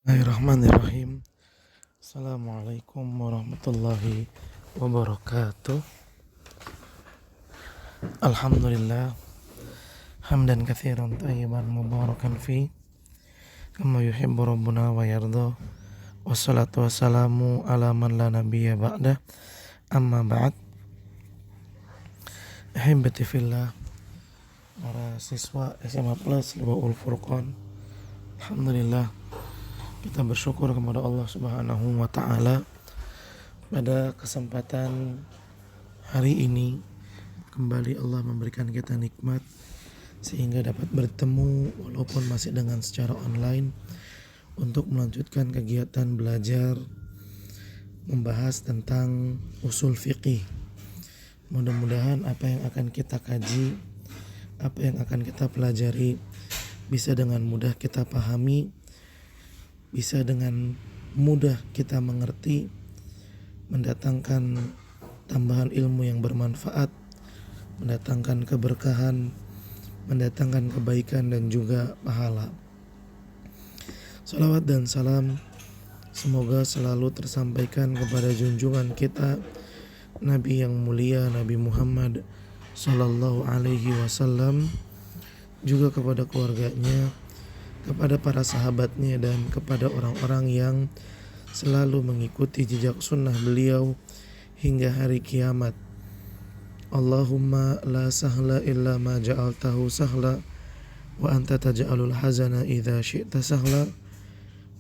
Bismillahirrahmanirrahim. Assalamualaikum warahmatullahi wabarakatuh. Alhamdulillah hamdan katsiran thayyiban mubarakan fi kama yuhibbu rabbuna wa yarda. Wassalatu wassalamu ala man la nabiyya ba'da. Amma ba'd. Ahibati fillah, para siswa SMA Plus Liwaul Furqan. Alhamdulillah, kita bersyukur kepada Allah Subhanahu wa taala pada kesempatan hari ini kembali Allah memberikan kita nikmat sehingga dapat bertemu walaupun masih dengan secara online untuk melanjutkan kegiatan belajar membahas tentang usul fiqih. Mudah-mudahan apa yang akan kita kaji, apa yang akan kita pelajari bisa dengan mudah kita pahami, bisa dengan mudah kita mengerti, mendatangkan tambahan ilmu yang bermanfaat, mendatangkan keberkahan, mendatangkan kebaikan dan juga pahala. Salawat dan salam semoga selalu tersampaikan kepada junjungan kita Nabi yang mulia, Nabi Muhammad Sallallahu Alaihi Wasallam, juga kepada keluarganya, kepada para sahabatnya, dan kepada orang-orang yang selalu mengikuti jejak sunnah beliau hingga hari kiamat. Allahumma la sahla illa ma ja'altahu sahla wa anta taj'alul hazana idza syi'ta sahla.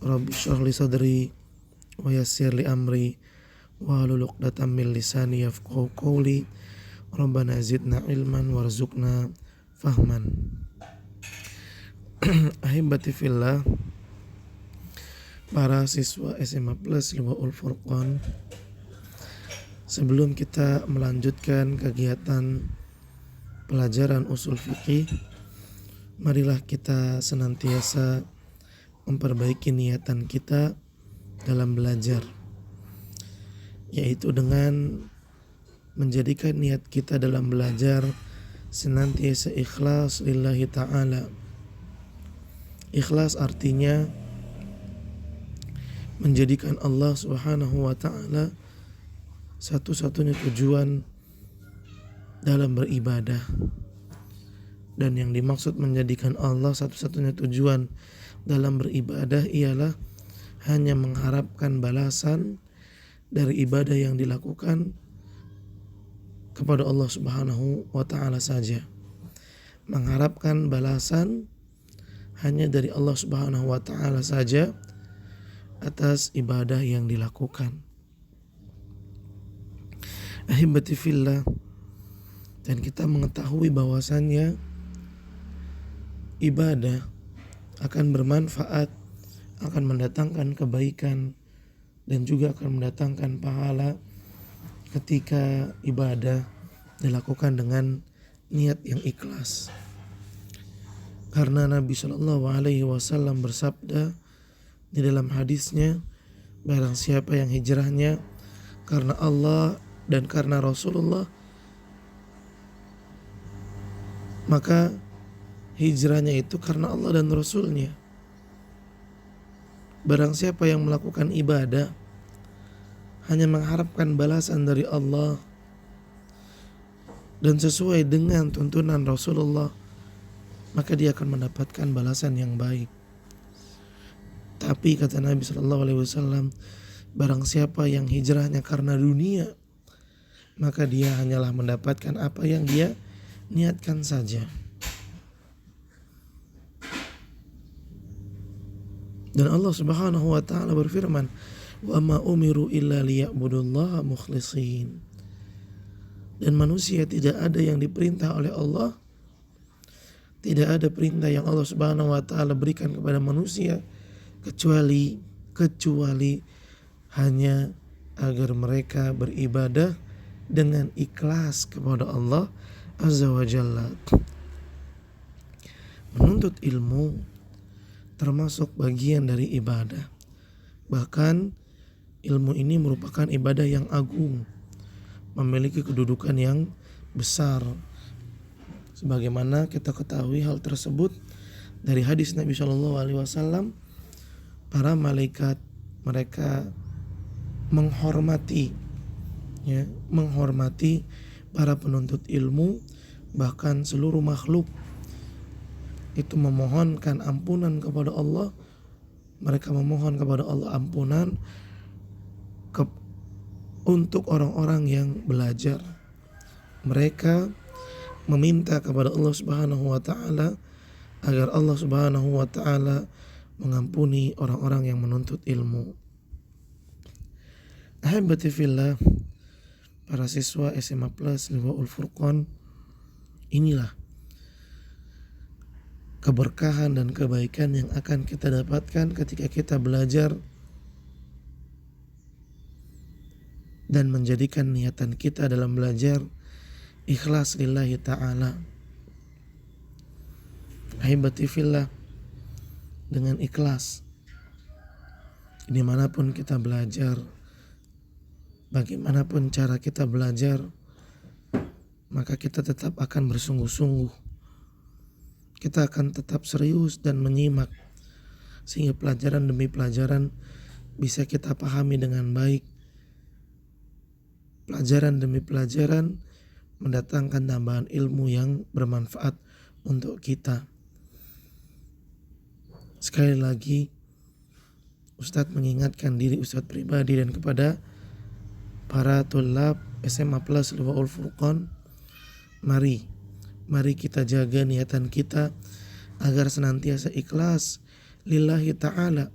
Rabbi shrah li sadri wa yassir li amri wahlul 'uqdatam min lisani yafqahu qawli. Rabbana zidna ilman warzuqna fahman. Ahibati fillah, para siswa SMA Plus Liwaul Furqan, sebelum kita melanjutkan kegiatan pelajaran usul fikih, marilah kita senantiasa memperbaiki niatan kita dalam belajar, yaitu dengan menjadikan niat kita dalam belajar senantiasa ikhlas lillahi ta'ala. Ikhlas artinya menjadikan Allah Subhanahu wa ta'ala satu-satunya tujuan dalam beribadah. Dan yang dimaksud menjadikan Allah satu-satunya tujuan dalam beribadah ialah hanya mengharapkan balasan dari ibadah yang dilakukan kepada Allah Subhanahu wa ta'ala saja. Mengharapkan balasan hanya dari Allah Subhanahu wa ta'ala saja atas ibadah yang dilakukan. Ahibati fillah, dan kita mengetahui bahwasannya ibadah akan bermanfaat, akan mendatangkan kebaikan dan juga akan mendatangkan pahala ketika ibadah dilakukan dengan niat yang ikhlas. Karena Nabi Shallallahu Alaihi Wasallam bersabda di dalam hadisnya, barang siapa yang hijrahnya karena Allah dan karena Rasulullah, maka hijrahnya itu karena Allah dan Rasulnya. Barang siapa yang melakukan ibadah hanya mengharapkan balasan dari Allah dan sesuai dengan tuntunan Rasulullah, maka dia akan mendapatkan balasan yang baik. Tapi kata Nabi Shallallahu Alaihi Wasallam, barang siapa yang hijrahnya karena dunia, maka dia hanyalah mendapatkan apa yang dia niatkan saja. Dan Allah Subhanahu wa ta'ala berfirman, wa ma umiru illa liya'budullaha mukhlisin. Dan manusia tidak ada yang diperintah oleh Allah, tidak ada perintah yang Allah Subhanahu wa ta'ala berikan kepada manusia kecuali hanya agar mereka beribadah dengan ikhlas kepada Allah Azza wa Jalla. Menuntut ilmu termasuk bagian dari ibadah. Bahkan ilmu ini merupakan ibadah yang agung, memiliki kedudukan yang besar. Sebagaimana kita ketahui hal tersebut dari hadis Nabi Shallallahu Alaihi Wasallam para malaikat mereka menghormati, ya, menghormati para penuntut ilmu, bahkan seluruh makhluk itu memohonkan ampunan kepada Allah. Mereka memohon kepada Allah ampunan untuk orang-orang yang belajar. Mereka meminta kepada Allah Subhanahu wa taala agar Allah Subhanahu wa taala mengampuni orang-orang yang menuntut ilmu. Ahibati fillah, para siswa SMA Plus Liwaul Furqan, inilah keberkahan dan kebaikan yang akan kita dapatkan ketika kita belajar dan menjadikan niatan kita dalam belajar ikhlas lillahi ta'ala. Ahibati fillah, dengan ikhlas dimanapun kita belajar, bagaimanapun cara kita belajar, maka kita tetap akan bersungguh-sungguh. Kita akan tetap serius dan menyimak sehingga pelajaran demi pelajaran bisa kita pahami dengan baik. Pelajaran demi pelajaran mendatangkan tambahan ilmu yang bermanfaat untuk kita. Sekali lagi, Ustadz mengingatkan diri Ustadz pribadi dan kepada para tulab SMA Plus Liwaul Furqan, mari kita jaga niatan kita agar senantiasa ikhlas lillahi ta'ala.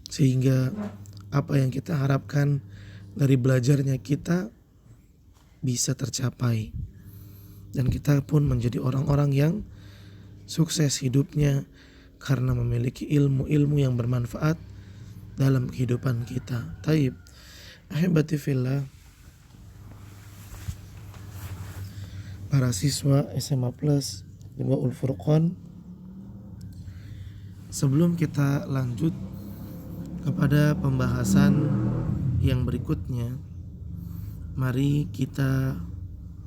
Sehingga apa yang kita harapkan dari belajarnya kita bisa tercapai. Dan kita pun menjadi orang-orang yang sukses hidupnya karena memiliki ilmu-ilmu yang bermanfaat dalam kehidupan kita. Taib. Ahibati fillah, para siswa SMA Plus Liwaul Furqan, sebelum kita lanjut kepada pembahasan yang berikutnya, mari kita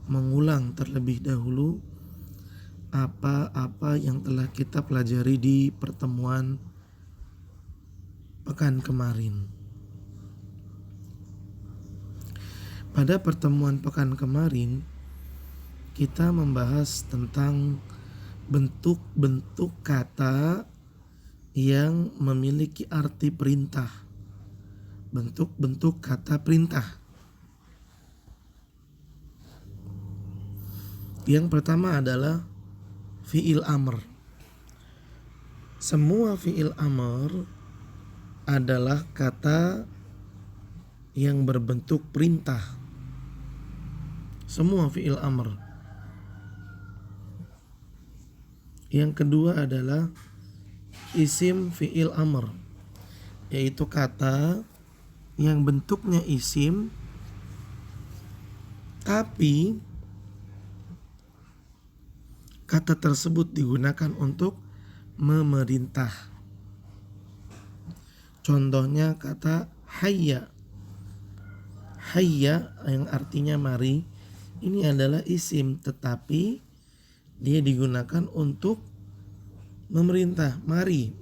mengulang terlebih dahulu apa-apa yang telah kita pelajari di pertemuan pekan kemarin. Pada pertemuan pekan kemarin, kita membahas tentang bentuk-bentuk kata yang memiliki arti perintah. Bentuk-bentuk kata perintah. Yang pertama adalah fi'il amr. Semua fi'il amr adalah kata yang berbentuk perintah. Semua fi'il amr. Yang kedua adalah isim fi'il amr, yaitu kata yang bentuknya isim tapi kata tersebut digunakan untuk memerintah. Contohnya kata hayya. Hayya yang artinya mari, ini adalah isim tetapi dia digunakan untuk memerintah. Mari.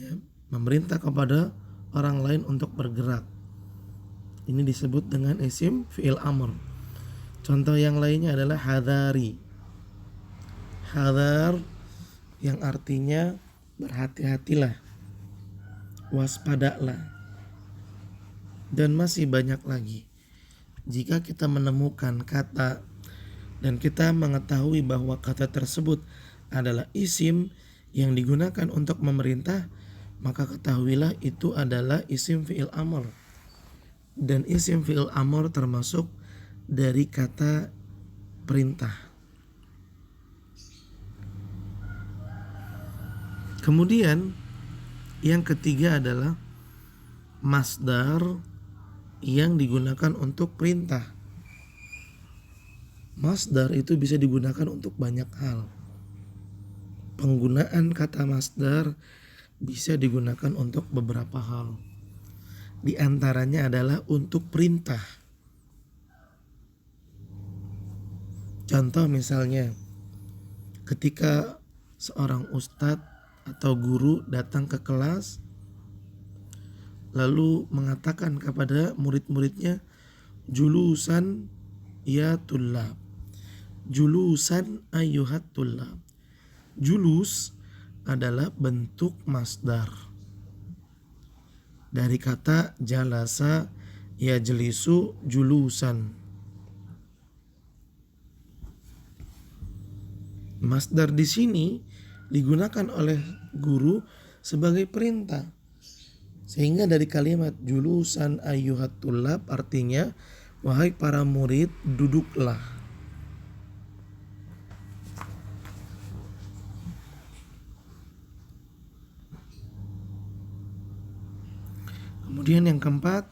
Ya, memerintah kepada orang lain untuk bergerak. Ini disebut dengan isim fi'il amr. Contoh yang lainnya adalah hadari. Hadar yang artinya berhati-hatilah, waspadalah, dan masih banyak lagi. Jika kita menemukan kata dan kita mengetahui bahwa kata tersebut adalah isim yang digunakan untuk memerintah, maka ketahuilah itu adalah isim fi'il amr. Dan isim fi'il amr termasuk dari kata perintah. Kemudian yang ketiga adalah masdar yang digunakan untuk perintah. Masdar itu bisa digunakan untuk banyak hal. Penggunaan kata masdar bisa digunakan untuk beberapa hal. Di antaranya adalah untuk perintah. Contoh misalnya, Ketika seorang ustadz atau guru datang ke kelas lalu mengatakan kepada murid-muridnya, julusan ya tullab, julusan ayyuhat tullab. Julus adalah bentuk masdar dari kata jalasa yajlisu julusan. Masdar di sini digunakan oleh guru sebagai perintah. Sehingga dari kalimat julusan ayyuhat tullab artinya wahai para murid, duduklah. Kemudian yang keempat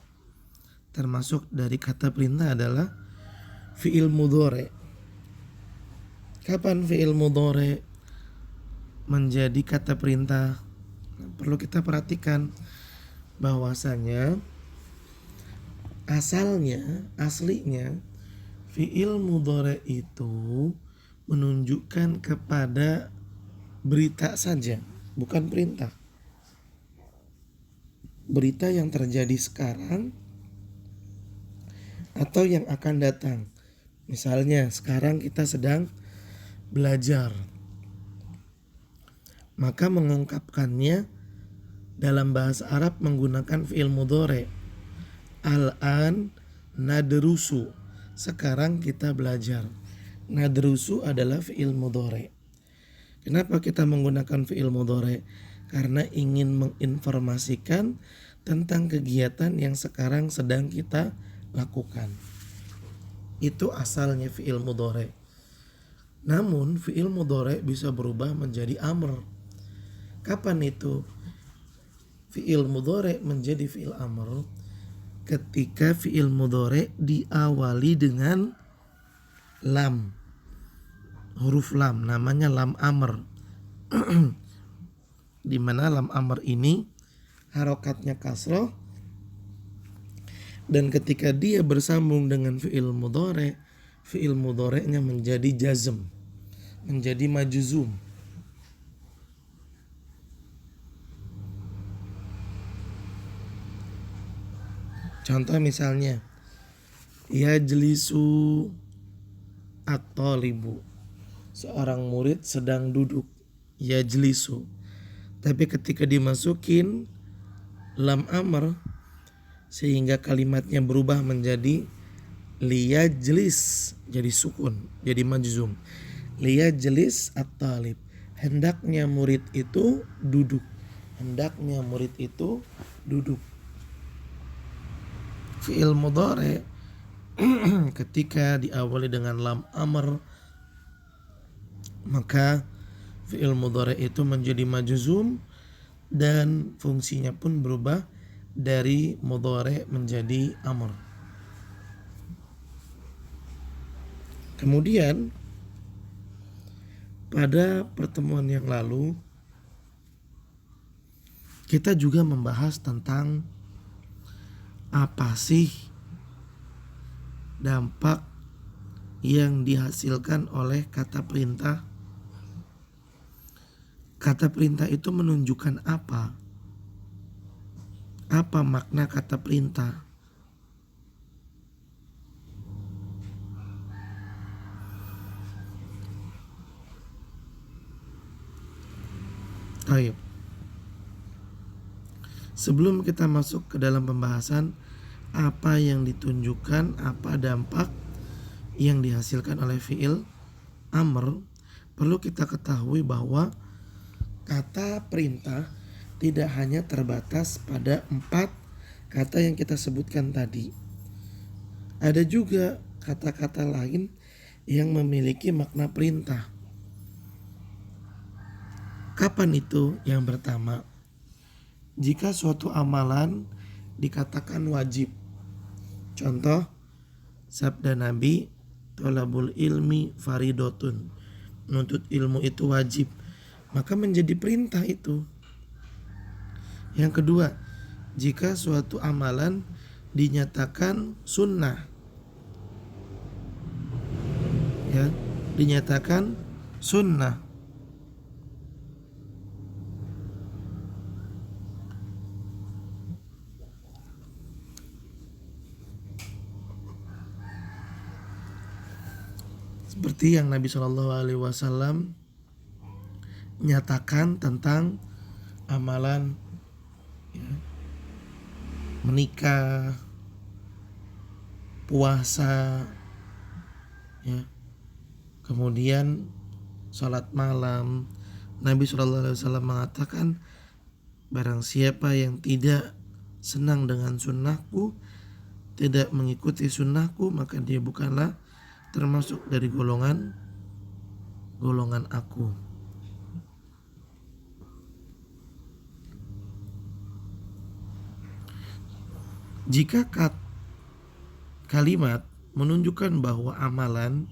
termasuk dari kata perintah adalah fi'il mudhari. Kapan fi'il mudhari menjadi kata perintah? Nah, perlu kita perhatikan bahwasanya aslinya fi'il mudhari itu menunjukkan kepada berita saja, bukan perintah. Berita yang terjadi sekarang atau yang akan datang. Misalnya sekarang kita sedang belajar, maka mengungkapkannya dalam bahasa Arab menggunakan fi'il mudhari. Al-an nadrusu, sekarang kita belajar. Nadrusu adalah fi'il mudhari. Kenapa kita menggunakan fi'il mudhari? Karena ingin menginformasikan tentang kegiatan yang sekarang sedang kita lakukan. Itu asalnya fi'il mudhari. Namun fi'il mudhari bisa berubah menjadi amr. Kapan itu fi'il mudhari menjadi fi'il amr? Ketika fi'il mudhari diawali dengan lam, huruf lam, namanya lam amr. Di mana lam amr ini harokatnya kasroh, dan ketika dia bersambung dengan fi'il mudhari'nya menjadi jazm, menjadi majzum. Contoh misalnya, yajlisu at-talibu, seorang murid sedang duduk, yajlisu. Tapi ketika dimasukin lam amr sehingga kalimatnya berubah menjadi liyajlis, jadi sukun, jadi majzum. Liyajlis at-talib, hendaknya murid itu duduk. Hendaknya murid itu duduk. Fi'il mudhari ketika diawali dengan lam amr, maka fi'il mudhari itu menjadi majzum dan fungsinya pun berubah dari mudhari menjadi amr. Kemudian pada pertemuan yang lalu kita juga membahas tentang apa sih dampak yang dihasilkan oleh kata perintah. Kata perintah itu menunjukkan apa? Apa makna kata perintah? Ayo. Sebelum kita masuk ke dalam pembahasan apa yang ditunjukkan, apa dampak yang dihasilkan oleh fi'il amr, perlu kita ketahui bahwa kata perintah tidak hanya terbatas pada 4 kata yang kita sebutkan tadi. Ada juga kata-kata lain yang memiliki makna perintah. Kapan itu? Yang pertama, jika suatu amalan dikatakan wajib. Contoh sabda Nabi, thalabul ilmi faridotun, menuntut ilmu itu wajib, maka menjadi perintah itu. Yang kedua, jika suatu amalan dinyatakan sunnah, ya, dinyatakan sunnah, seperti yang Nabi Shallallahu Alaihi Wasallam nyatakan tentang amalan ya, menikah, puasa, ya, kemudian sholat malam. Nabi Shallallahu Alaihi Wasallam mengatakan, barang siapa yang tidak senang dengan sunnahku, tidak mengikuti sunnahku, maka dia bukanlah termasuk dari golongan aku. Jika kalimat menunjukkan bahwa amalan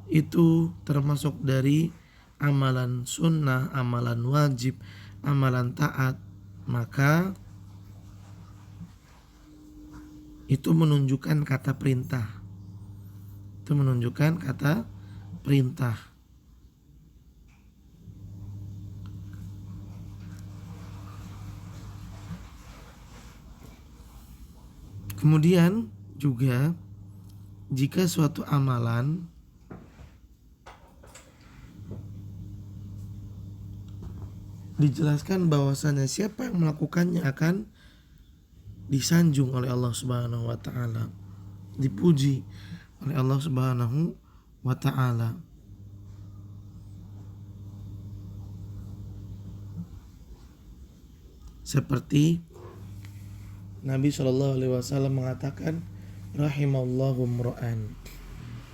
itu termasuk dari amalan sunnah, amalan wajib, amalan taat, maka itu menunjukkan kata perintah. Itu menunjukkan kata perintah. Kemudian juga jika suatu amalan dijelaskan bahwasanya siapa yang melakukannya akan disanjung oleh Allah Subhanahu wa taala, dipuji oleh Allah Subhanahu wa taala. Seperti Nabi Shallallahu Alaihi Wasallam mengatakan, rahimallahu mro'an,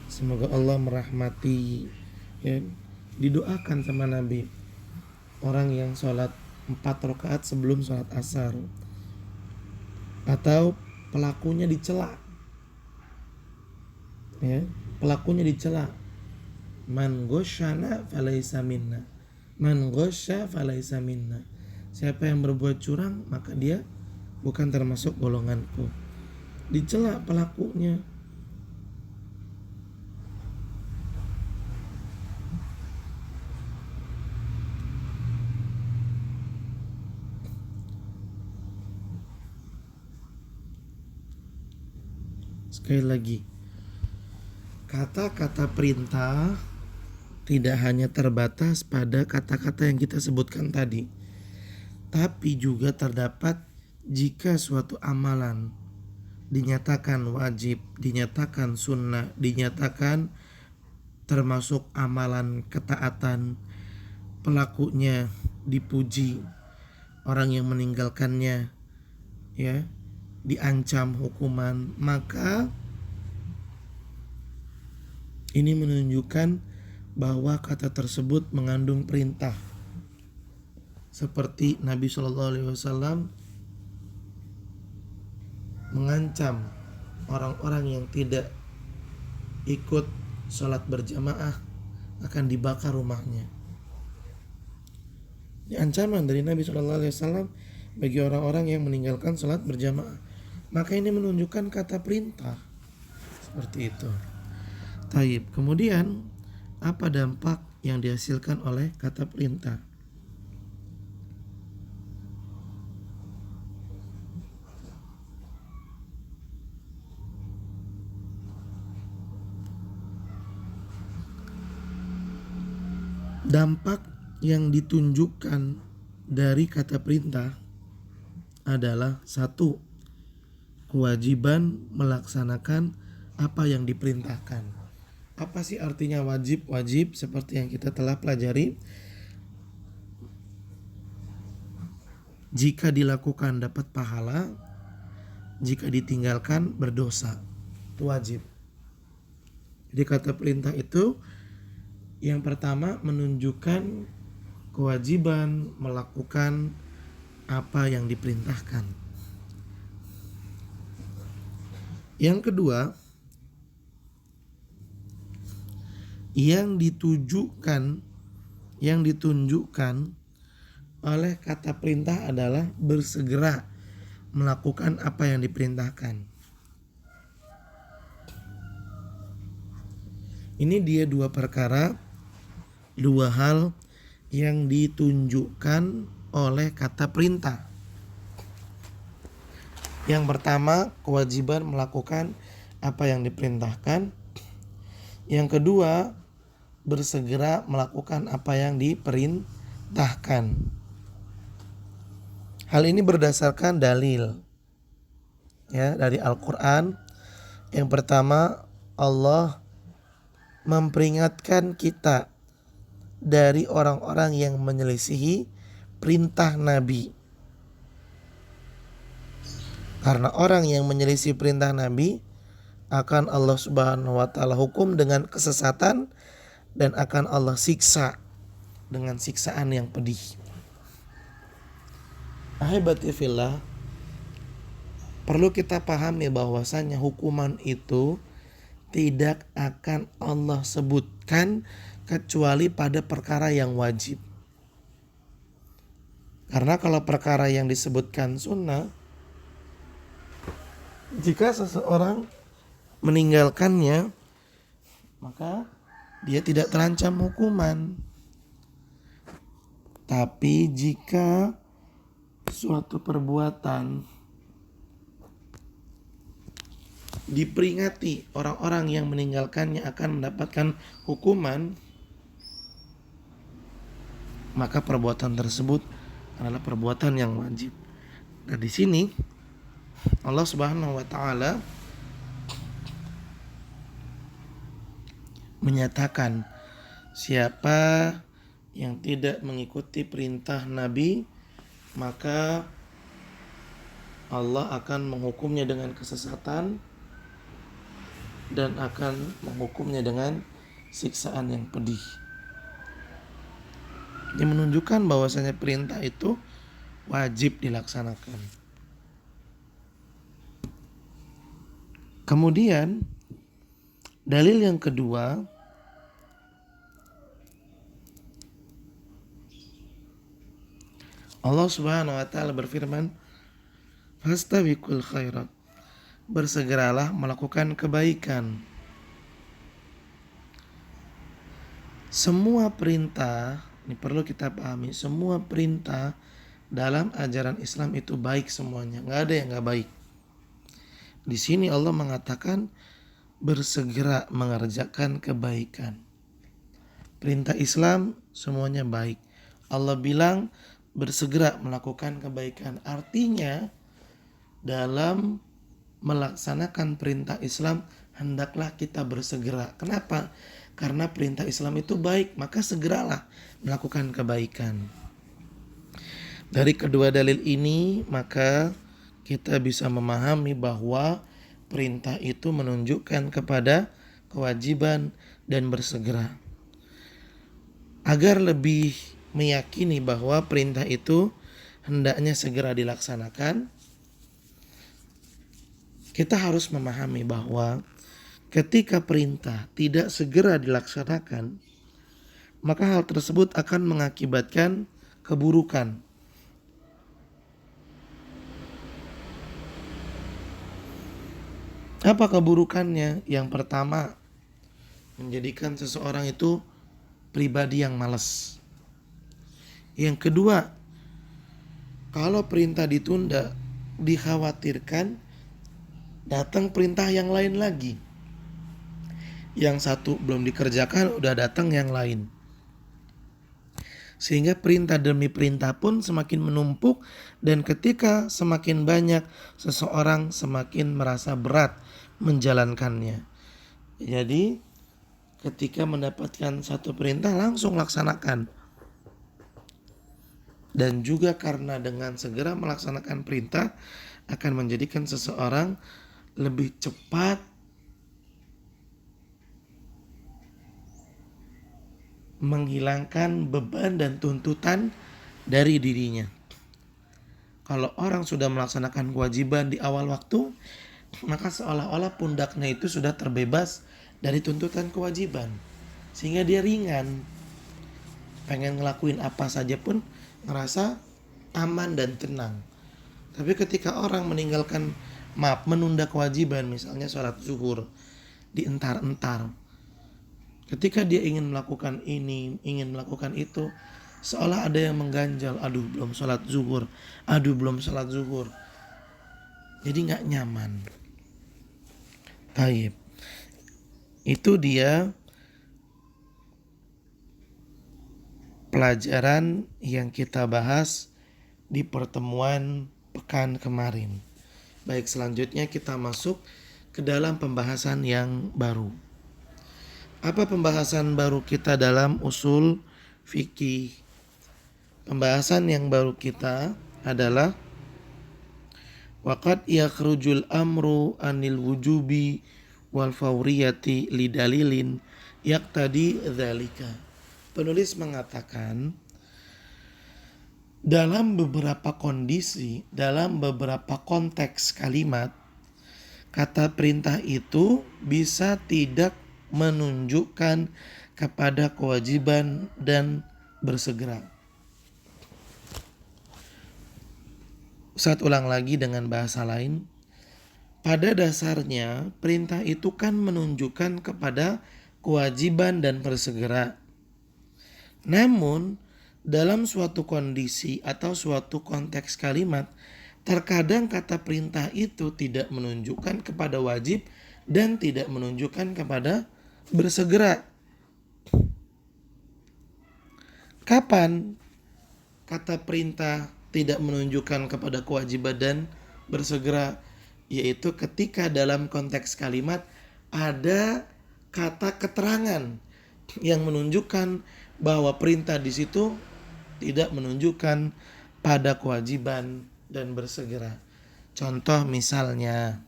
semoga Allah merahmati, ya, didoakan sama Nabi, orang yang sholat 4 rakaat sebelum sholat asar, atau pelakunya dicela, ya, pelakunya dicela, man ghosyana falaisa minna, man ghosya falaisa minna, siapa yang berbuat curang maka dia bukan termasuk golonganku. Dicela pelakunya. Sekali lagi, kata-kata perintah tidak hanya terbatas pada kata-kata yang kita sebutkan tadi, tapi juga terdapat jika suatu amalan dinyatakan wajib, dinyatakan sunnah, dinyatakan termasuk amalan ketaatan, pelakunya dipuji, orang yang meninggalkannya ya diancam hukuman, maka ini menunjukkan bahwa kata tersebut mengandung perintah. Seperti Nabi Shallallahu Alaihi Wasallam mengancam orang-orang yang tidak ikut sholat berjamaah akan dibakar rumahnya. Ini ancaman dari Nabi Shallallahu Alaihi Wasallam bagi orang-orang yang meninggalkan sholat berjamaah. Maka ini menunjukkan kata perintah seperti itu. Taib. Kemudian apa dampak yang dihasilkan oleh kata perintah? Dampak yang ditunjukkan dari kata perintah adalah 1. Kewajiban melaksanakan apa yang diperintahkan. Apa sih artinya wajib? Wajib seperti yang kita telah pelajari, jika dilakukan dapat pahala, jika ditinggalkan berdosa. Itu wajib. Jadi kata perintah itu yang pertama menunjukkan kewajiban melakukan apa yang diperintahkan. Yang kedua, yang ditunjukkan oleh kata perintah adalah bersegera melakukan apa yang diperintahkan. Ini dia dua hal yang ditunjukkan oleh kata perintah. Yang pertama, kewajiban melakukan apa yang diperintahkan. Yang kedua, bersegera melakukan apa yang diperintahkan. Hal ini berdasarkan dalil ya dari Al-Qur'an. Yang pertama, Allah memperingatkan kita dari orang-orang yang menyelisihi perintah Nabi. Karena orang yang menyelisih perintah Nabi akan Allah Subhanahu wa taala hukum dengan kesesatan dan akan Allah siksa dengan siksaan yang pedih. Ahibati fillah, perlu kita pahami bahwasanya hukuman itu tidak akan Allah sebutkan kecuali pada perkara yang wajib. Karena kalau perkara yang disebutkan sunnah, jika seseorang meninggalkannya, maka dia tidak terancam hukuman. Tapi jika suatu perbuatan diperingati, orang-orang yang meninggalkannya akan mendapatkan hukuman, maka perbuatan tersebut adalah perbuatan yang wajib. Dan di sini Allah Subhanahu wa taala menyatakan siapa yang tidak mengikuti perintah Nabi, maka Allah akan menghukumnya dengan kesesatan dan akan menghukumnya dengan siksaan yang pedih. Ini menunjukkan bahwasanya perintah itu wajib dilaksanakan. Kemudian dalil yang kedua, Allah Subhanahu wa taala berfirman, "Fastabiqul khairat." Bersegeralah melakukan kebaikan. Semua perintah, ini perlu kita pahami, semua perintah dalam ajaran Islam itu baik semuanya, nggak ada yang nggak baik. Di sini Allah mengatakan bersegera mengerjakan kebaikan. Perintah Islam semuanya baik. Allah bilang bersegera melakukan kebaikan. Artinya dalam melaksanakan perintah Islam hendaklah kita bersegera. Kenapa? Karena perintah Islam itu baik, maka segeralah melakukan kebaikan. Dari kedua dalil ini maka kita bisa memahami bahwa perintah itu menunjukkan kepada kewajiban dan bersegera. Agar lebih meyakini bahwa perintah itu hendaknya segera dilaksanakan, kita harus memahami bahwa ketika perintah tidak segera dilaksanakan, maka hal tersebut akan mengakibatkan keburukan. Apa keburukannya? Yang pertama, menjadikan seseorang itu pribadi yang malas. Yang kedua, kalau perintah ditunda, dikhawatirkan datang perintah yang lain lagi. Yang satu belum dikerjakan, udah datang yang lain. Sehingga perintah demi perintah pun semakin menumpuk, dan ketika semakin banyak, seseorang semakin merasa berat menjalankannya. Jadi ketika mendapatkan satu perintah langsung laksanakan. Dan juga karena dengan segera melaksanakan perintah akan menjadikan seseorang lebih cepat menghilangkan beban dan tuntutan dari dirinya. Kalau orang sudah melaksanakan kewajiban di awal waktu, maka seolah-olah pundaknya itu sudah terbebas dari tuntutan kewajiban, sehingga dia ringan, pengen ngelakuin apa saja pun ngerasa aman dan tenang. Tapi ketika orang menunda kewajiban, misalnya sholat zuhur, dientar-entar, ketika dia ingin melakukan ini, ingin melakukan itu, seolah ada yang mengganjal, aduh belum sholat zuhur, jadi gak nyaman. Taib. Itu dia pelajaran yang kita bahas di pertemuan pekan kemarin. Baik, selanjutnya kita masuk ke dalam pembahasan yang baru. Apa pembahasan baru kita dalam usul fikih? Pembahasan yang baru kita adalah waqad yakhrujul amru anil wujubi wal fawriyati lidalilin yaqtadi dzalika. Penulis mengatakan dalam beberapa kondisi, dalam beberapa konteks kalimat, kata perintah itu bisa tidak menunjukkan kepada kewajiban dan bersegera. Saat ulang lagi dengan bahasa lain, pada dasarnya perintah itu kan menunjukkan kepada kewajiban dan bersegera. Namun dalam suatu kondisi atau suatu konteks kalimat, terkadang kata perintah itu tidak menunjukkan kepada wajib dan tidak menunjukkan kepada bersegera. Kapan kata perintah tidak menunjukkan kepada kewajiban dan bersegera? Yaitu ketika dalam konteks kalimat ada kata keterangan yang menunjukkan bahwa perintah di situ tidak menunjukkan pada kewajiban dan bersegera. Contoh misalnya,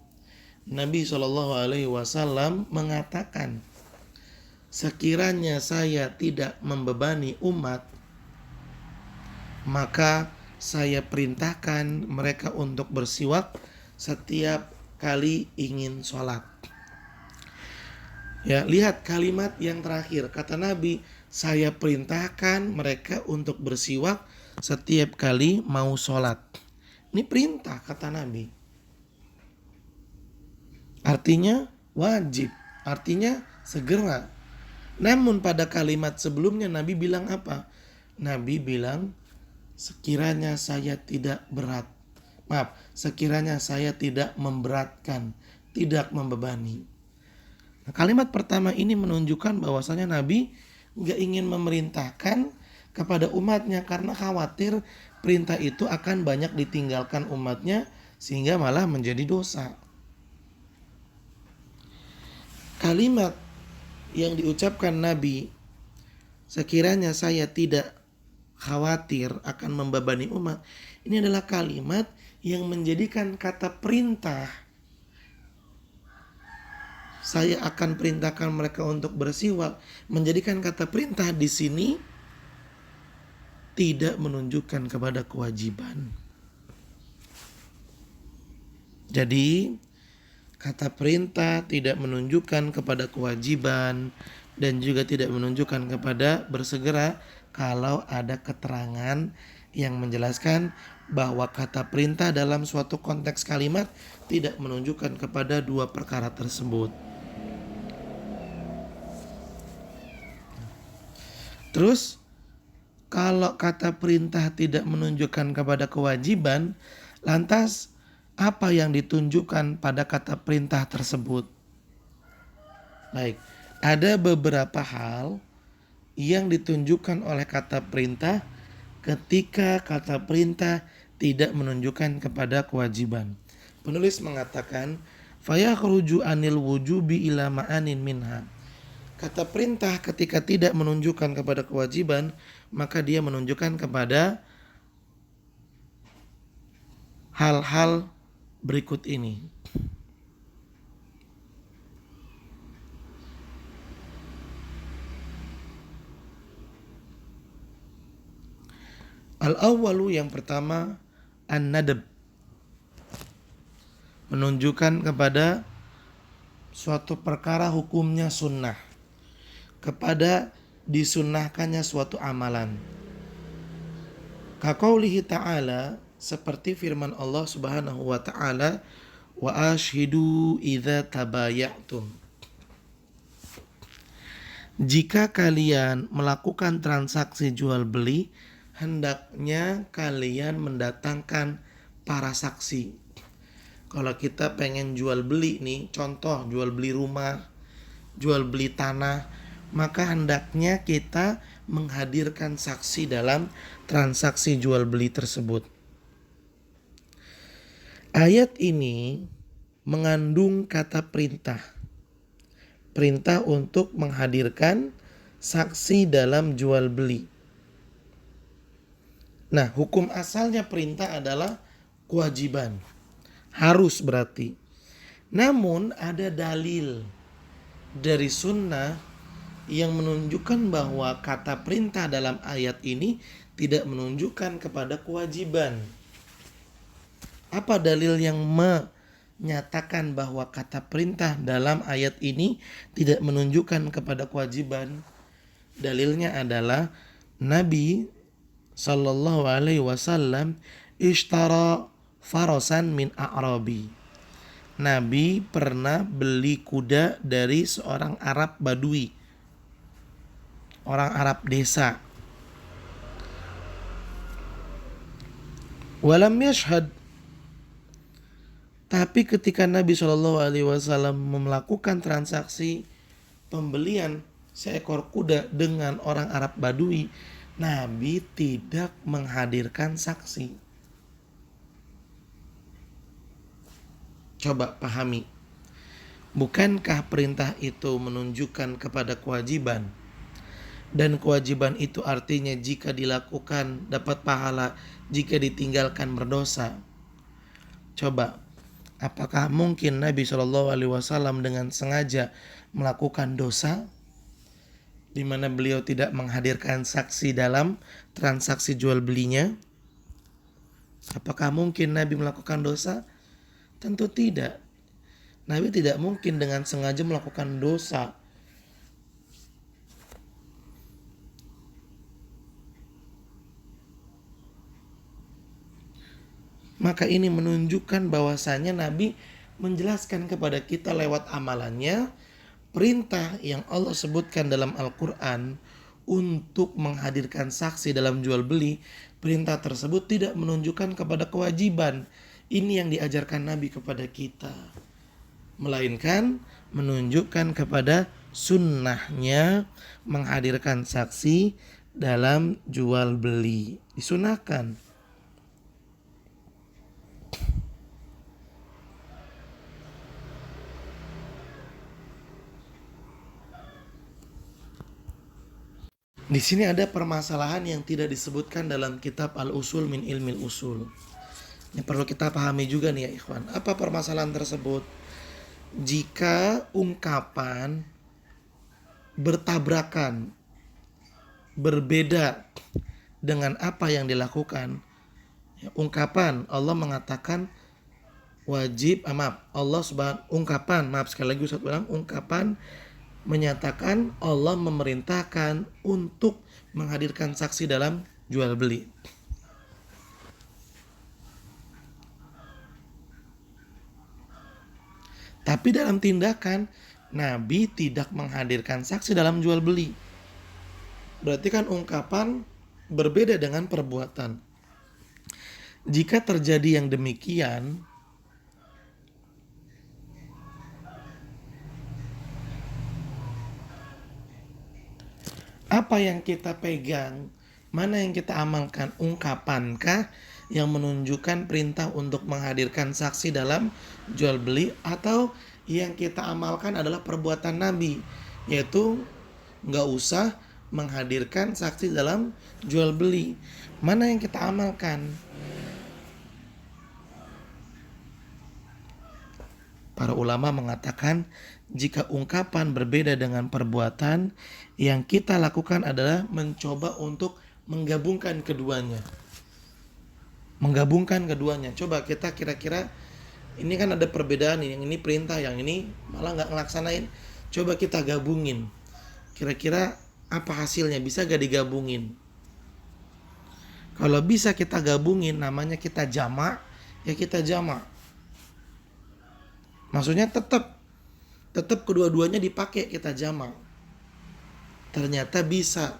Nabi SAW mengatakan, sekiranya saya tidak membebani umat, maka saya perintahkan mereka untuk bersiwak setiap kali ingin sholat. Ya, lihat kalimat yang terakhir, kata Nabi, saya perintahkan mereka untuk bersiwak setiap kali mau sholat. Ini perintah kata Nabi. Artinya wajib, artinya segera. Namun pada kalimat sebelumnya Nabi bilang apa? Nabi bilang, sekiranya saya tidak memberatkan, tidak membebani. Nah, kalimat pertama ini menunjukkan bahwasanya Nabi gak ingin memerintahkan kepada umatnya karena khawatir perintah itu akan banyak ditinggalkan umatnya sehingga malah menjadi dosa. Kalimat yang diucapkan Nabi, sekiranya saya tidak khawatir akan membebani umat, ini adalah kalimat yang menjadikan kata perintah, saya akan perintahkan mereka untuk bersiwak, menjadikan kata perintah di sini tidak menunjukkan kepada kewajiban. Jadi kata perintah tidak menunjukkan kepada kewajiban dan juga tidak menunjukkan kepada bersegera kalau ada keterangan yang menjelaskan bahwa kata perintah dalam suatu konteks kalimat tidak menunjukkan kepada dua perkara tersebut. Terus kalau kata perintah tidak menunjukkan kepada kewajiban, lantas apa yang ditunjukkan pada kata perintah tersebut? Baik, ada beberapa hal yang ditunjukkan oleh kata perintah ketika kata perintah tidak menunjukkan kepada kewajiban. Penulis mengatakan, fayakhruju anil wujubi ila ma'anin minha. Kata perintah ketika tidak menunjukkan kepada kewajiban, maka dia menunjukkan kepada hal-hal berikut ini. Al-awwalu, yang pertama, an-nadab, menunjukkan kepada suatu perkara hukumnya sunnah, kepada disunnahkannya suatu amalan. Kaqaulihi ta'ala, seperti firman Allah Subhanahu wa ta'ala, wa ashhidu idza tabayatum. Jika kalian melakukan transaksi jual beli, hendaknya kalian mendatangkan para saksi. Kalau kita pengen jual beli nih, contoh jual beli rumah, jual beli tanah, maka hendaknya kita menghadirkan saksi dalam transaksi jual beli tersebut. Ayat ini mengandung kata perintah. Perintah untuk menghadirkan saksi dalam jual beli. Nah, hukum asalnya perintah adalah kewajiban. Harus berarti. Namun ada dalil dari sunnah yang menunjukkan bahwa kata perintah dalam ayat ini tidak menunjukkan kepada kewajiban. Apa dalil yang menyatakan bahwa kata perintah dalam ayat ini tidak menunjukkan kepada kewajiban? Dalilnya adalah Nabi sallallahu alaihi wasallam ishtara farasan min a'rabi. Nabi pernah beli kuda dari seorang Arab Badui, orang Arab desa. Walam yashhad, tapi ketika Nabi SAW melakukan transaksi pembelian seekor kuda dengan orang Arab Badui, Nabi tidak menghadirkan saksi. Coba pahami, bukankah perintah itu menunjukkan kepada kewajiban? Dan kewajiban itu artinya jika dilakukan dapat pahala, jika ditinggalkan berdosa. Coba, apakah mungkin Nabi SAW dengan sengaja melakukan dosa di mana beliau tidak menghadirkan saksi dalam transaksi jual belinya? Apakah mungkin Nabi melakukan dosa? Tentu tidak. Nabi tidak mungkin dengan sengaja melakukan dosa. Maka ini menunjukkan bahwasanya Nabi menjelaskan kepada kita lewat amalannya perintah yang Allah sebutkan dalam Al-Quran untuk menghadirkan saksi dalam jual beli. Perintah tersebut tidak menunjukkan kepada kewajiban. Ini yang diajarkan Nabi kepada kita, melainkan menunjukkan kepada sunnahnya menghadirkan saksi dalam jual beli. Disunahkan. Di sini ada permasalahan yang tidak disebutkan dalam kitab Al-Usul min Ilmil Usul. Yang perlu kita pahami juga nih ya ikhwan. Apa permasalahan tersebut? Jika ungkapan bertabrakan, berbeda dengan apa yang dilakukan. Ungkapan Allah mengatakan wajib, ungkapan menyatakan Allah memerintahkan untuk menghadirkan saksi dalam jual beli. Tapi dalam tindakan Nabi tidak menghadirkan saksi dalam jual beli. Berarti kan ungkapan berbeda dengan perbuatan. Jika terjadi yang demikian, apa yang kita pegang, mana yang kita amalkan? Ungkapankah yang menunjukkan perintah untuk menghadirkan saksi dalam jual beli, atau yang kita amalkan adalah perbuatan Nabi, yaitu nggak usah menghadirkan saksi dalam jual beli? Mana yang kita amalkan? Para ulama mengatakan jika ungkapan berbeda dengan perbuatan, yang kita lakukan adalah mencoba untuk menggabungkan keduanya. Coba kita kira-kira, ini kan ada perbedaan, yang ini perintah, yang ini malah nggak ngelaksanain. Coba kita gabungin. Kira-kira apa hasilnya? Bisa gak digabungin? Kalau bisa kita gabungin, namanya kita jamak, ya kita jamak. Maksudnya tetap kedua-duanya dipakai, kita jamak. Ternyata bisa.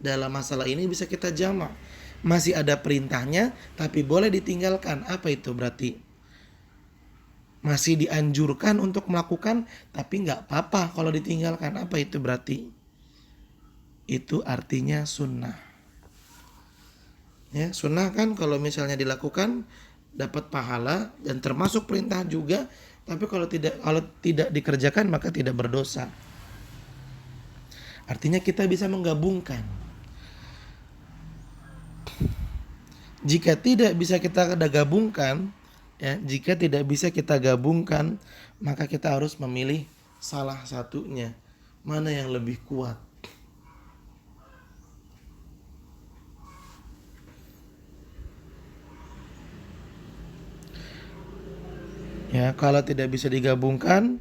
Dalam masalah ini bisa kita jamak. Masih ada perintahnya, tapi boleh ditinggalkan. Apa itu berarti? Masih dianjurkan untuk melakukan, tapi nggak apa-apa kalau ditinggalkan. Apa itu berarti? itu artinya sunnah. Ya, sunnah kan kalau misalnya dilakukan dapat pahala dan termasuk perintah juga, tapi kalau tidak dikerjakan maka tidak berdosa. Artinya kita bisa menggabungkan. Jika tidak bisa kita gabungkan, ya, jika tidak bisa kita gabungkan, maka kita harus memilih salah satunya. Mana yang lebih kuat? Ya, kalau tidak bisa digabungkan,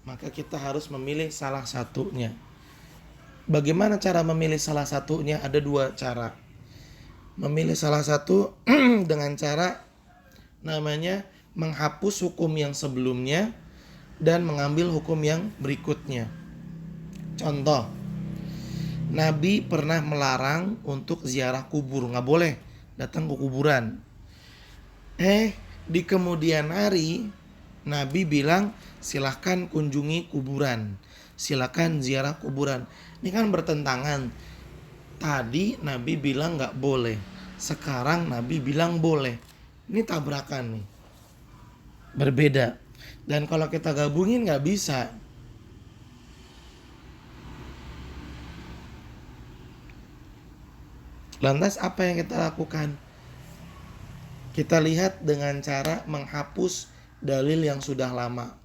maka kita harus memilih salah satunya. Bagaimana cara memilih salah satunya? Ada dua cara. Memilih salah satu dengan cara namanya menghapus hukum yang sebelumnya dan mengambil hukum yang berikutnya. Contoh, Nabi pernah melarang untuk ziarah kubur, nggak boleh datang ke kuburan. Di kemudian hari Nabi bilang silahkan kunjungi kuburan, silahkan ziarah kuburan. Ini kan bertentangan. Tadi Nabi bilang nggak boleh, sekarang Nabi bilang boleh. Ini tabrakan nih, berbeda. Dan kalau kita gabungin nggak bisa. Lantas apa yang kita lakukan? Kita lihat dengan cara menghapus dalil yang sudah lama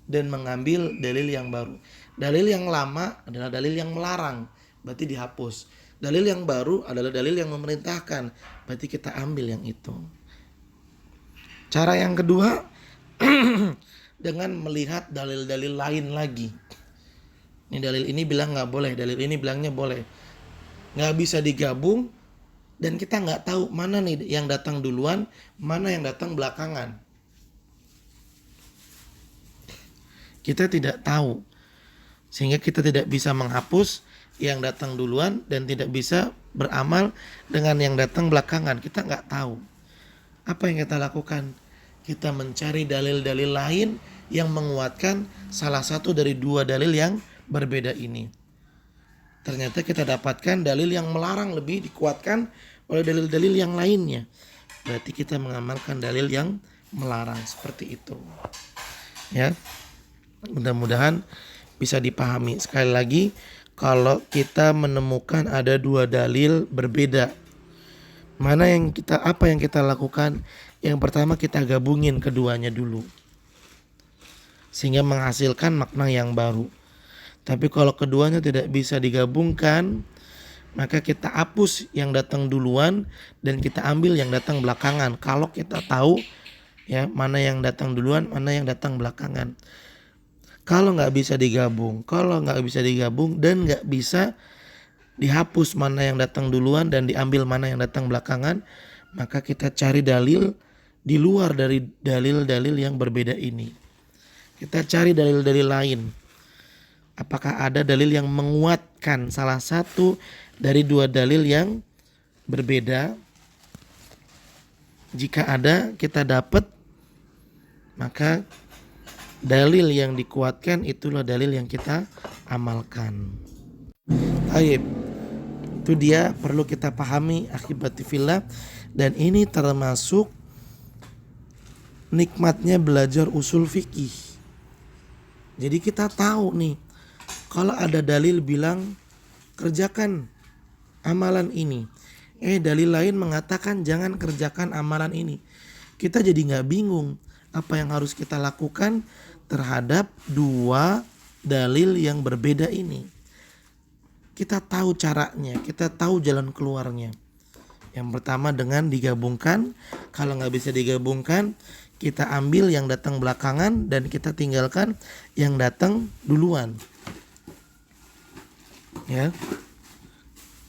dan mengambil dalil yang baru. Dalil yang lama adalah dalil yang melarang, berarti dihapus. Dalil yang baru adalah dalil yang memerintahkan, berarti kita ambil yang itu. Cara yang kedua dengan melihat dalil-dalil lain lagi. Ini dalil ini bilang nggak boleh, dalil ini bilangnya boleh. Nggak bisa digabung dan kita nggak tahu mana nih yang datang duluan, mana yang datang belakangan. Kita tidak tahu, sehingga kita tidak bisa menghapus yang datang duluan dan tidak bisa beramal dengan yang datang belakangan. Kita nggak tahu. Apa yang kita lakukan? Kita mencari dalil-dalil lain yang menguatkan salah satu dari dua dalil yang berbeda ini. Ternyata kita dapatkan dalil yang melarang lebih dikuatkan oleh dalil-dalil yang lainnya. Berarti kita mengamalkan dalil yang melarang, seperti itu. Ya. Mudah-mudahan bisa dipahami. Sekali lagi, kalau kita menemukan ada dua dalil berbeda, apa yang kita lakukan? Yang pertama kita gabungin keduanya dulu, sehingga menghasilkan makna yang baru. Tapi kalau keduanya tidak bisa digabungkan, maka kita hapus yang datang duluan dan kita ambil yang datang belakangan. Kalau kita tahu ya mana yang datang duluan, mana yang datang belakangan. Kalau nggak bisa digabung dan nggak bisa dihapus mana yang datang duluan dan diambil mana yang datang belakangan, maka kita cari dalil di luar dari dalil-dalil yang berbeda ini. Kita cari dalil-dalil lain. Apakah ada dalil yang menguatkan salah satu dari dua dalil yang berbeda? Jika ada, kita dapat, maka dalil yang dikuatkan itulah dalil yang kita amalkan. Baik, itu dia perlu kita pahami akhibati fillah, dan ini termasuk nikmatnya belajar usul fikih. Jadi kita tahu nih, kalau ada dalil bilang kerjakan amalan ini, dalil lain mengatakan jangan kerjakan amalan ini, kita jadi nggak bingung apa yang harus kita lakukan terhadap dua dalil yang berbeda ini. Kita tahu caranya, kita tahu jalan keluarnya. Yang pertama dengan digabungkan. Kalau nggak bisa digabungkan, kita ambil yang datang belakangan dan kita tinggalkan yang datang duluan. Ya.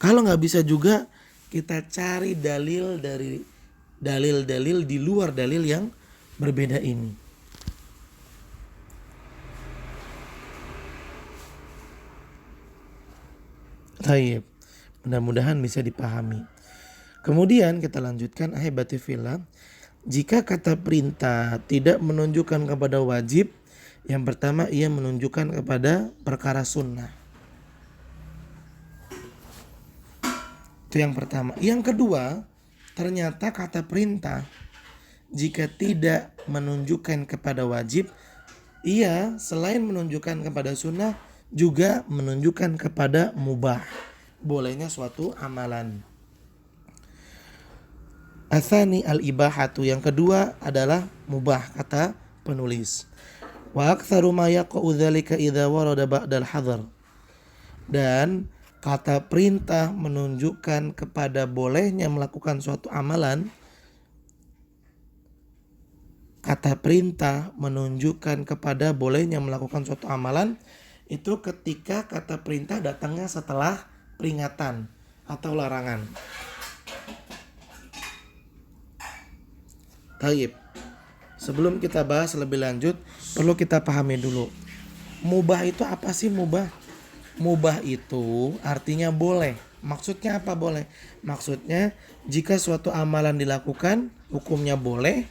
Kalau nggak bisa juga, kita cari dalil dari dalil-dalil di luar dalil yang berbeda ini. Baik, mudah-mudahan bisa dipahami. Kemudian kita lanjutkan ahibati fillah. Jika kata perintah tidak menunjukkan kepada wajib, yang pertama ia menunjukkan kepada perkara sunnah. Itu yang pertama. Yang kedua, ternyata kata perintah jika tidak menunjukkan kepada wajib, ia selain menunjukkan kepada sunnah juga menunjukkan kepada mubah, bolehnya suatu amalan. Atsani al-ibahatu, yang kedua adalah mubah kata penulis. Wa aktsaru ma yaqa'u dzalika idza warada ba'dal hadar. Dan kata perintah menunjukkan kepada bolehnya melakukan suatu amalan. Kata perintah menunjukkan kepada bolehnya melakukan suatu amalan itu ketika kata perintah datangnya setelah peringatan atau larangan. Taib. Sebelum kita bahas lebih lanjut, perlu kita pahami dulu. Mubah itu apa sih mubah? Mubah itu artinya boleh. Maksudnya apa boleh? Maksudnya jika suatu amalan dilakukan, hukumnya boleh,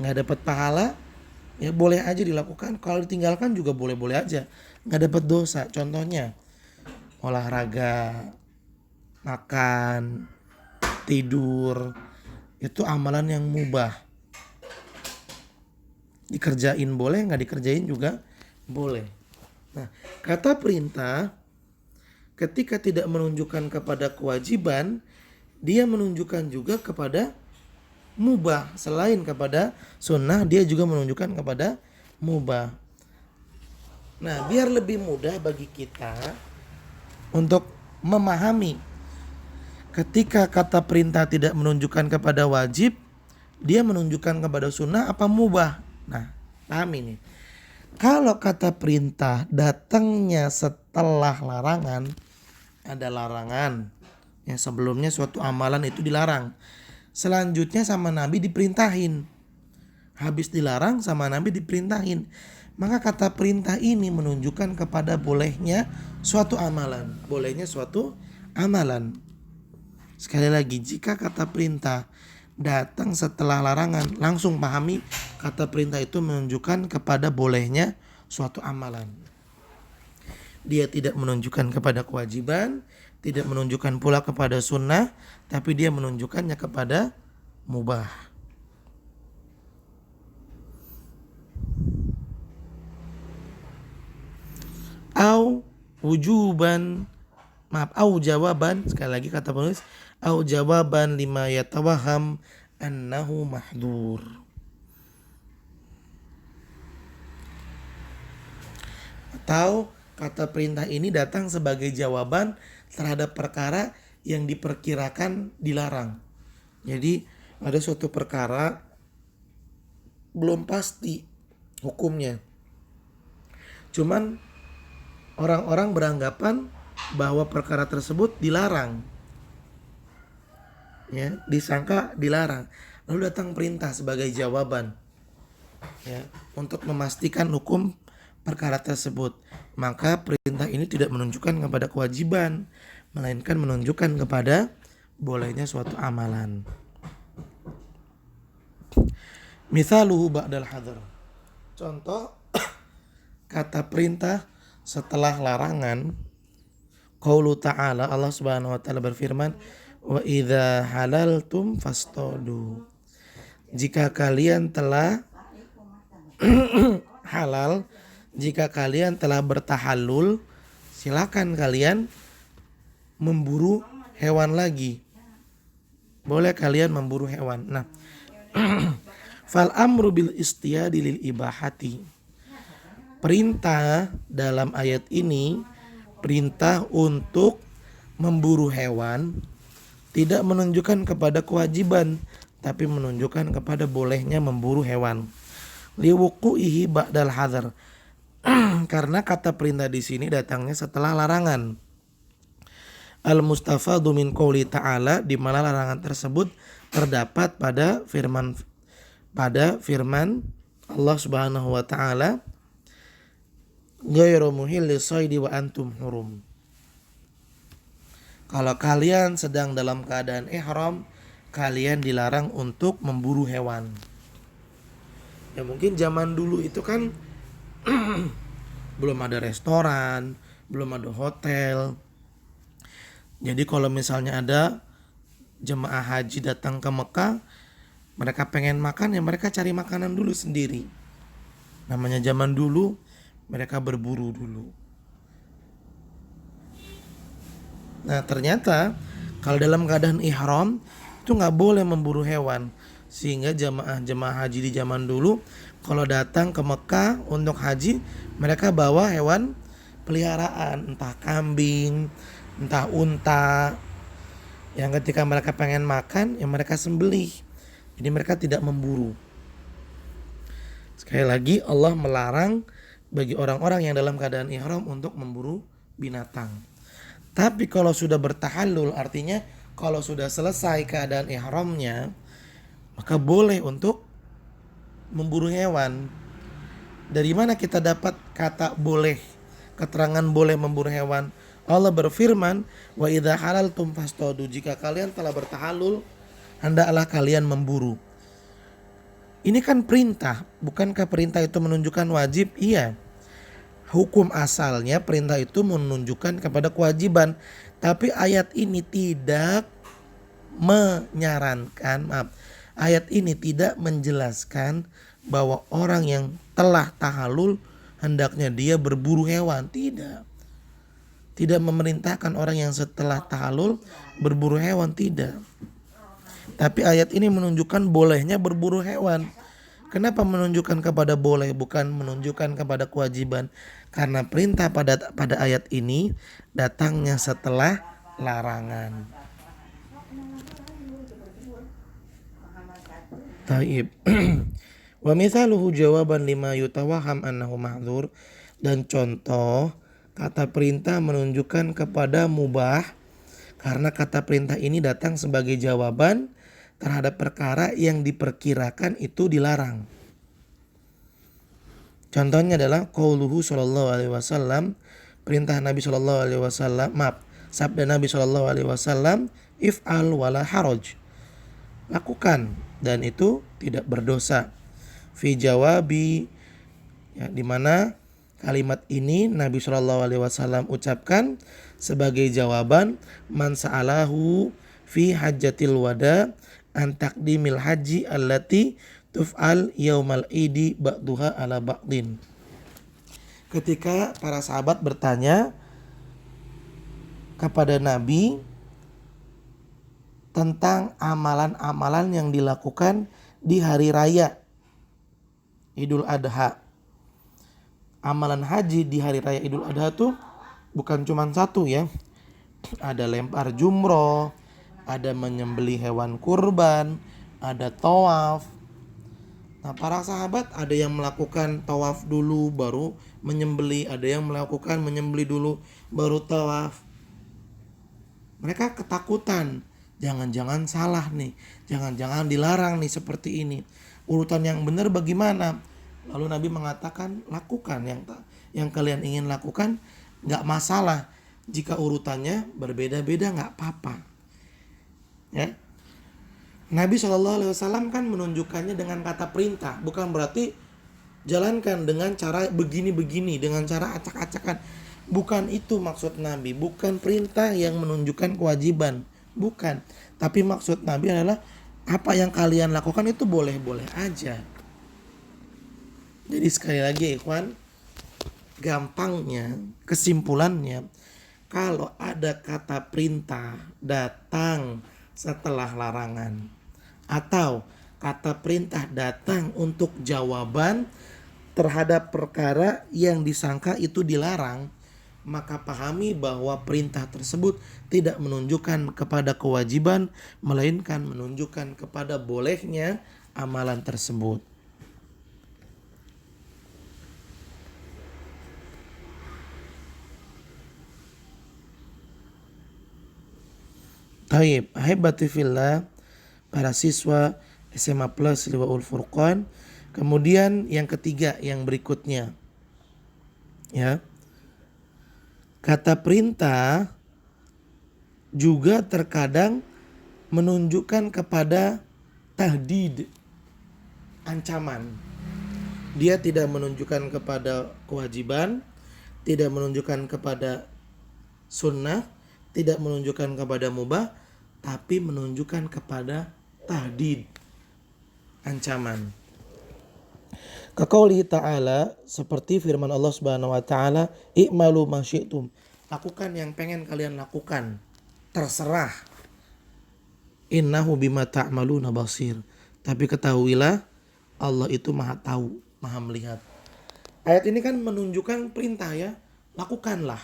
nggak dapat pahala, ya boleh aja dilakukan. Kalau ditinggalkan juga boleh-boleh aja, nggak dapat dosa. Contohnya olahraga, makan, tidur, itu amalan yang mubah. Dikerjain boleh, nggak dikerjain juga boleh. Nah, kata perintah ketika tidak menunjukkan kepada kewajiban, dia menunjukkan juga kepada mubah. Selain kepada sunnah, dia juga menunjukkan kepada mubah. Nah, biar lebih mudah bagi kita untuk memahami ketika kata perintah tidak menunjukkan kepada wajib, dia menunjukkan kepada sunnah apa mubah. Nah, pahami nih. Kalau kata perintah datangnya setelah larangan, ada larangan. Ya, sebelumnya suatu amalan itu dilarang. Selanjutnya sama Nabi diperintahin. Habis dilarang sama Nabi diperintahin. Maka kata perintah ini menunjukkan kepada bolehnya suatu amalan. Bolehnya suatu amalan. Sekali lagi, jika kata perintah datang setelah larangan, langsung pahami kata perintah itu menunjukkan kepada bolehnya suatu amalan. Dia tidak menunjukkan kepada kewajiban, tidak menunjukkan pula kepada sunnah, tapi dia menunjukkannya kepada mubah. Au wujuban, au jawaban, sekali lagi kata penulis, au jawaban lima yatawaham annahu mahdur. Atau kata perintah ini datang sebagai jawaban terhadap perkara yang diperkirakan dilarang. Jadi ada suatu perkara belum pasti hukumnya. Cuman orang-orang beranggapan bahwa perkara tersebut dilarang. Ya, disangka dilarang. Lalu datang perintah sebagai jawaban. Ya, untuk memastikan hukum perkara tersebut. Maka perintah ini tidak menunjukkan kepada kewajiban, melainkan menunjukkan kepada bolehnya suatu amalan. Mithaluhu ba'dal hadar. Contoh kata perintah setelah larangan. Qaulu ta'ala, Allah Subhanahu wa taala berfirman, wa idza halaltum fastadu. Jika kalian telah halal, jika kalian telah bertahallul, silakan kalian memburu hewan lagi. Boleh kalian memburu hewan. Nah, fal amru bil istiyadi lil ibahati. Perintah dalam ayat ini perintah untuk memburu hewan tidak menunjukkan kepada kewajiban, tapi menunjukkan kepada bolehnya memburu hewan. Liwuqu'ihi ba'dal hadar. Karena kata perintah di sini datangnya setelah larangan. Al-mustafadu min qouli ta'ala, di mana larangan tersebut terdapat pada firman Allah Subhanahu wa taala, ghairu muhillis shaidi wa antum hurum. Kalau kalian sedang dalam keadaan ihram, kalian dilarang untuk memburu hewan. Ya mungkin zaman dulu itu kan belum ada restoran, belum ada hotel. Jadi kalau misalnya ada jemaah haji datang ke Mekah, mereka pengen makan ya mereka cari makanan dulu sendiri. Namanya zaman dulu, mereka berburu dulu. Nah ternyata kalau dalam keadaan ihram itu nggak boleh memburu hewan. Sehingga jemaah haji di zaman dulu kalau datang ke Mekah untuk haji, mereka bawa hewan peliharaan, entah kambing, entah unta, yang ketika mereka pengen makan ya mereka sembelih. Jadi mereka tidak memburu. Sekali lagi Allah melarang bagi orang-orang yang dalam keadaan ihram untuk memburu binatang. Tapi kalau sudah bertahallul, artinya kalau sudah selesai keadaan ihramnya, maka boleh untuk memburu hewan. Dari mana kita dapat kata boleh, keterangan boleh memburu hewan? Allah berfirman, wa idza halaltum fastadu, jika kalian telah bertahallul, hendaklah kalian memburu. Ini kan perintah, bukankah perintah itu menunjukkan wajib? Iya. Hukum asalnya perintah itu menunjukkan kepada kewajiban. Tapi ayat ini tidak ayat ini tidak menjelaskan bahwa orang yang telah tahallul hendaknya dia berburu hewan. Tidak memerintahkan orang yang setelah tahallul berburu hewan, tidak. Tapi ayat ini menunjukkan bolehnya berburu hewan. Kenapa menunjukkan kepada boleh bukan menunjukkan kepada kewajiban? Karena perintah pada ayat ini datangnya setelah larangan. Taib. Wa mithaluhu jawaban lima yutawaham annahu mahdzur, dan contoh kata perintah menunjukkan kepada mubah karena kata perintah ini datang sebagai jawaban terhadap perkara yang diperkirakan itu dilarang. Contohnya adalah qauluhu sallallahu alaihi wasallam, perintah Nabi sallallahu alaihi wasallam, sabda Nabi sallallahu alaihi wasallam, if'al wala haraj, lakukan dan itu tidak berdosa. Fi jawabi, ya, di mana kalimat ini Nabi sallallahu alaihi wasallam ucapkan sebagai jawaban man sa'alahu fi hajjatil wada an taqdimil haji allati tuf'al yaumal idi ba'duha ala ba'din. Ketika para sahabat bertanya kepada Nabi tentang amalan-amalan yang dilakukan di hari raya Idul Adha. Amalan haji di hari raya Idul Adha tuh bukan cuma satu ya. Ada lempar jumroh, ada menyembelih hewan kurban, ada tawaf. Nah para sahabat ada yang melakukan tawaf dulu baru menyembelih, ada yang melakukan menyembelih dulu baru tawaf. Mereka ketakutan, jangan-jangan salah nih, jangan-jangan dilarang nih seperti ini. Urutan yang benar bagaimana? Lalu Nabi mengatakan lakukan yang kalian ingin lakukan, nggak masalah. Jika urutannya berbeda-beda nggak apa-apa. Ya. Nabi SAW kan menunjukkannya dengan kata perintah, bukan berarti jalankan dengan cara begini-begini, dengan cara acak-acakan. Bukan itu maksud Nabi, bukan perintah yang menunjukkan kewajiban, bukan. Tapi maksud Nabi adalah apa yang kalian lakukan itu boleh-boleh aja. Jadi sekali lagi ikhwan, gampangnya, kesimpulannya, kalau ada kata perintah datang setelah larangan atau kata perintah datang untuk jawaban terhadap perkara yang disangka itu dilarang, maka pahami bahwa perintah tersebut tidak menunjukkan kepada kewajiban, melainkan menunjukkan kepada bolehnya amalan tersebut. Taib, ahibati fillah, para siswa SMA Plus Liwaul Furqan. Kemudian yang ketiga, yang berikutnya, ya, kata perintah juga terkadang menunjukkan kepada tahdid, ancaman. Dia tidak menunjukkan kepada kewajiban, tidak menunjukkan kepada sunnah, tidak menunjukkan kepada mubah, tapi menunjukkan kepada tahdid, ancaman. Kaqaulihi ta'ala, seperti firman Allah Subhanahu wa taala, i'malu ma syi'tum. Lakukan yang pengen kalian lakukan, terserah. Innahu bima ta'maluna basir. Tapi ketahuilah Allah itu Maha tahu, Maha melihat. Ayat ini kan menunjukkan perintah ya, lakukanlah.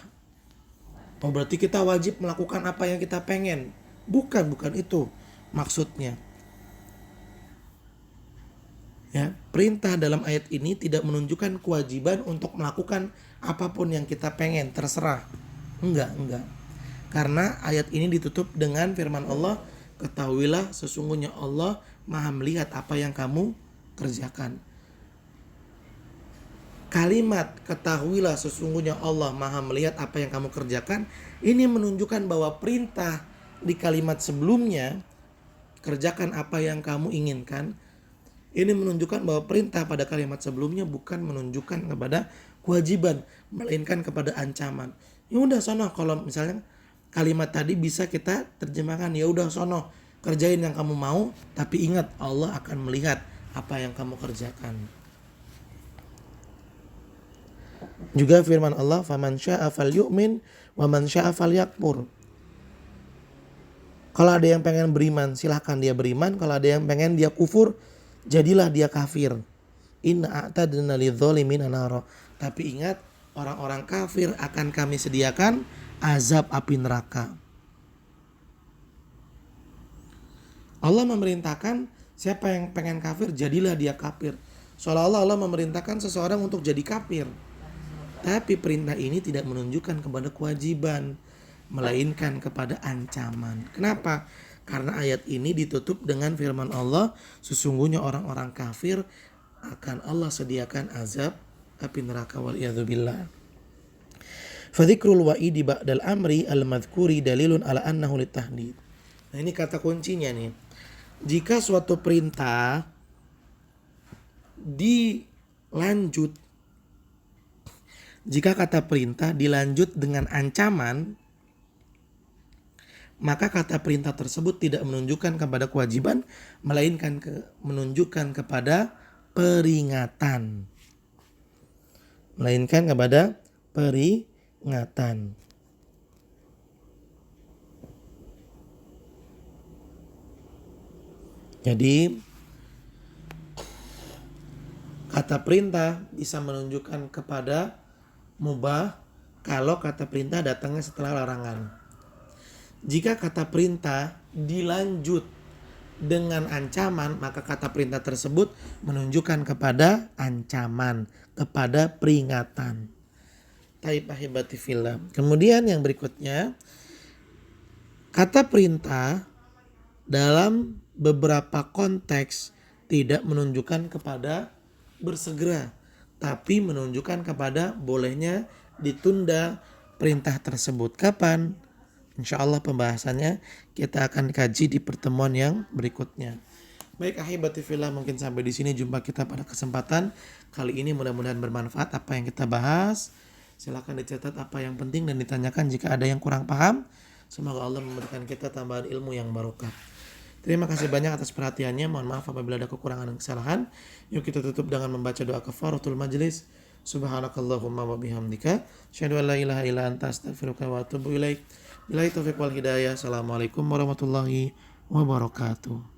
Oh, berarti kita wajib melakukan apa yang kita pengen. Bukan itu maksudnya. Ya, perintah dalam ayat ini tidak menunjukkan kewajiban untuk melakukan apapun yang kita pengen, terserah. Enggak. Karena ayat ini ditutup dengan firman Allah, ketahuilah sesungguhnya Allah Maha melihat apa yang kamu kerjakan. Kalimat ketahuilah sesungguhnya Allah Maha melihat apa yang kamu kerjakan, ini menunjukkan bahwa perintah di kalimat sebelumnya, kerjakan apa yang kamu inginkan, ini menunjukkan bahwa perintah pada kalimat sebelumnya bukan menunjukkan kepada kewajiban, melainkan kepada ancaman. Ya udah sono, kalau misalnya kalimat tadi bisa kita terjemahkan, ya udah sono, kerjain yang kamu mau, tapi ingat Allah akan melihat apa yang kamu kerjakan. Juga firman Allah, faman syaa falyu'min wa man syaa falyakfur. Kalau ada yang pengen beriman, silahkan dia beriman. Kalau ada yang pengen dia kufur, jadilah dia kafir. Inna a'tadna lidzalimina nara. Tapi ingat, orang-orang kafir akan kami sediakan azab api neraka. Allah memerintahkan siapa yang pengen kafir, jadilah dia kafir. Seolah-olah Allah memerintahkan seseorang untuk jadi kafir. Tapi perintah ini tidak menunjukkan kepada kewajiban, melainkan kepada ancaman. Kenapa? Karena ayat ini ditutup dengan firman Allah, sesungguhnya orang-orang kafir akan Allah sediakan azab api neraka, waliyadzubillah. Fadhikrul wa'idi ba'dal amri al-madhkuri dalilun ala annahu litahdid. Nah, ini kata kuncinya nih. Jika suatu perintah jika kata perintah dilanjut dengan ancaman, maka kata perintah tersebut tidak menunjukkan kepada kewajiban, melainkan menunjukkan kepada peringatan. Jadi kata perintah bisa menunjukkan kepada mubah kalau kata perintah datangnya setelah larangan. Jika kata perintah dilanjut dengan ancaman, maka kata perintah tersebut menunjukkan kepada ancaman, kepada peringatan. Taib ahibati fillah. Kemudian yang berikutnya, kata perintah dalam beberapa konteks tidak menunjukkan kepada bersegera, tapi menunjukkan kepada bolehnya ditunda perintah tersebut. Kapan? Insya Allah pembahasannya kita akan kaji di pertemuan yang berikutnya. Baik ahibati fillah, mungkin sampai di sini jumpa kita pada kesempatan kali ini, mudah-mudahan bermanfaat apa yang kita bahas. Silakan dicatat apa yang penting dan ditanyakan jika ada yang kurang paham. Semoga Allah memberikan kita tambahan ilmu yang barokah. Terima kasih banyak atas perhatiannya. Mohon maaf apabila ada kekurangan dan kesalahan. Yuk kita tutup dengan membaca doa kafaratul majlis. Subhanakallahumma wa bihamdika asyhadu an la ilaha illa anta astaghfiruka wa atubu ilaik. Billahi taufiq wal hidayah. Assalamualaikum warahmatullahi wabarakatuh.